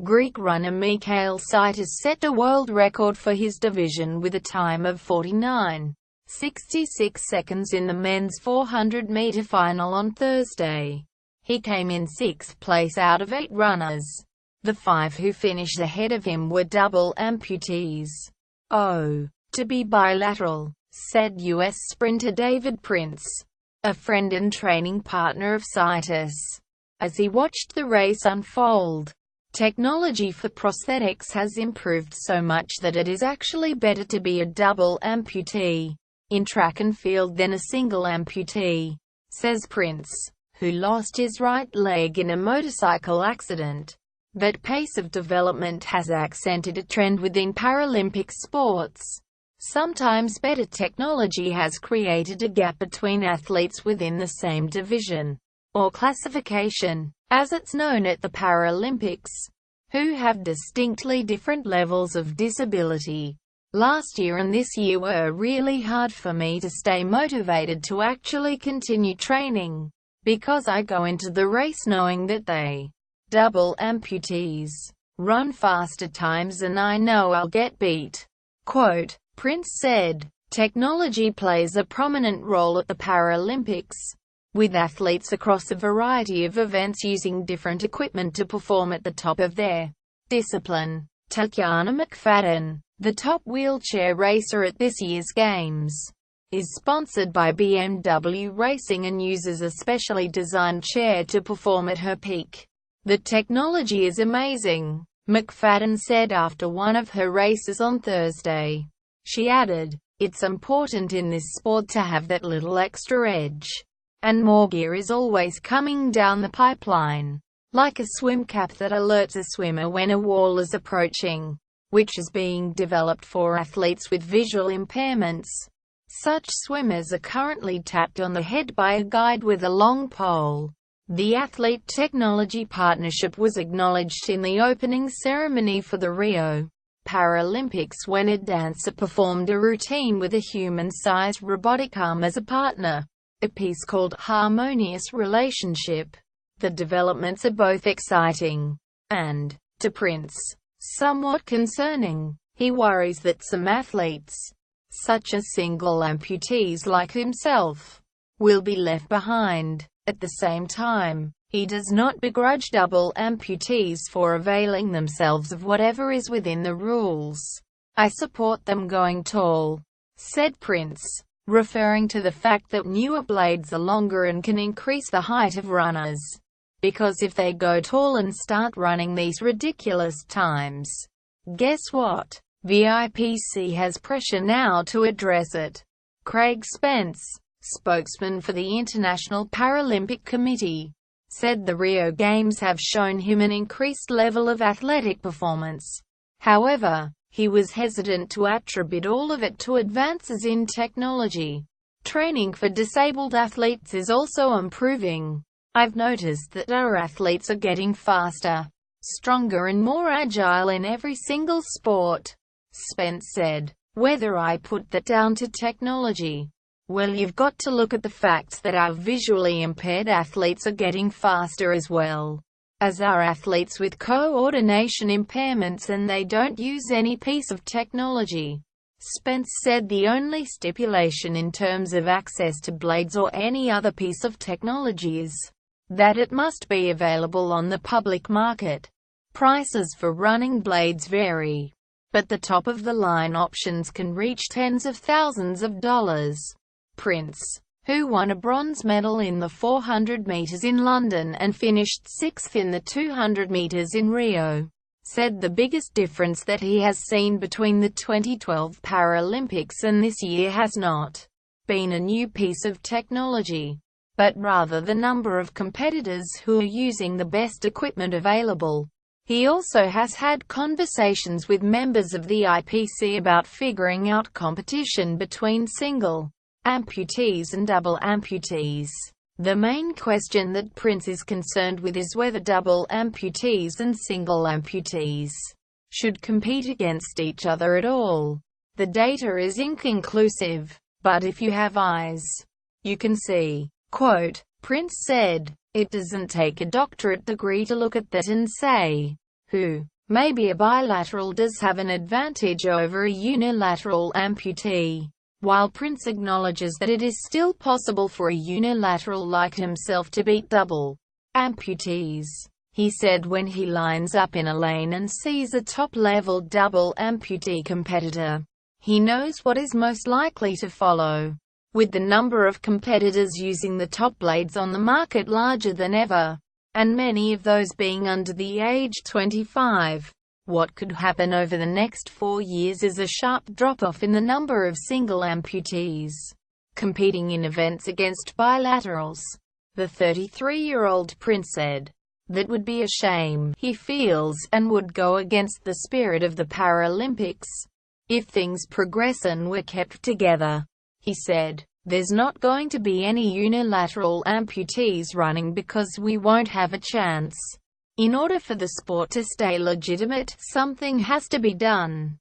Greek runner Mikhail Saitis set a world record for his division with a time of 49.66 seconds in the men's 400-meter final on Thursday. He came in sixth place out of 8 runners. The 5 who finished ahead of him were double amputees. "Oh, to be bilateral," said U.S. sprinter David Prince, a friend and training partner of Saitis, as he watched the race unfold. "Technology for prosthetics has improved so much that it is actually better to be a double amputee in track and field than a single amputee," says Prince, who lost his right leg in a motorcycle accident. That pace of development has accented a trend within Paralympic sports. Sometimes better technology has created a gap between athletes within the same division, or classification, as it's known at the Paralympics, who have distinctly different levels of disability. Last year and this year were really hard for me to stay motivated to actually continue training, because I go into the race knowing that they, double amputees, run faster times and I know I'll get beat." Quote, Prince said, "Technology plays a prominent role at the Paralympics, with athletes across a variety of events using different equipment to perform at the top of their discipline." Tatjana McFadden, the top wheelchair racer at this year's Games, is sponsored by BMW Racing and uses a specially designed chair to perform at her peak. "The technology is amazing," McFadden said after one of her races on Thursday. She added, "It's important in this sport to have that little extra edge. And more gear is always coming down the pipeline, like a swim cap that alerts a swimmer when a wall is approaching, which is being developed for athletes with visual impairments. Such swimmers are currently tapped on the head by a guide with a long pole." The Athlete Technology Partnership was acknowledged in the opening ceremony for the Rio Paralympics when a dancer performed a routine with a human-sized robotic arm as a partner, a piece called Harmonious Relationship. "The developments are both exciting and, to Prince, somewhat concerning. He worries that some athletes, such as single amputees like himself, will be left behind. At the same time, he does not begrudge double amputees for availing themselves of whatever is within the rules. I support them going tall," said Prince, referring to the fact that newer blades are longer and can increase the height of runners. "Because if they go tall and start running these ridiculous times, guess what? VIPC has pressure now to address it." Craig Spence, spokesman for the International Paralympic Committee, said the Rio Games have shown him an increased level of athletic performance. However, he was hesitant to attribute all of it to advances in technology. "Training for disabled athletes is also improving. I've noticed that our athletes are getting faster, stronger and more agile in every single sport," Spence said. "Whether I put that down to technology? Well, you've got to look at the facts that our visually impaired athletes are getting faster as well as our athletes with coordination impairments, and they don't use any piece of technology." Spence said the only stipulation in terms of access to blades or any other piece of technology is that it must be available on the public market. Prices for running blades vary, but the top-of-the-line options can reach tens of thousands of dollars. Prince, who won a bronze medal in the 400 meters in London and finished 6th in the 200 meters in Rio, said the biggest difference that he has seen between the 2012 Paralympics and this year has not been a new piece of technology, but rather the number of competitors who are using the best equipment available. He also has had conversations with members of the IPC about figuring out competition between single amputees and double amputees. The main question that Prince is concerned with is whether double amputees and single amputees should compete against each other at all. The data is inconclusive, but if you have eyes, you can see. Quote, Prince said, "It doesn't take a doctorate degree to look at that and say, who may be a bilateral does have an advantage over a unilateral amputee. While Prince acknowledges that it is still possible for a unilateral like himself to beat double amputees, he said when he lines up in a lane and sees a top-level double amputee competitor, he knows what is most likely to follow. With the number of competitors using the top blades on the market larger than ever, and many of those being under the age 25, what could happen over the next 4 years is a sharp drop-off in the number of single amputees competing in events against bilaterals. The 33-year-old Prince said, "That would be a shame," he feels, and would go against the spirit of the Paralympics if things progress and we're kept together. He said, "There's not going to be any unilateral amputees running because we won't have a chance. In order for the sport to stay legitimate, something has to be done."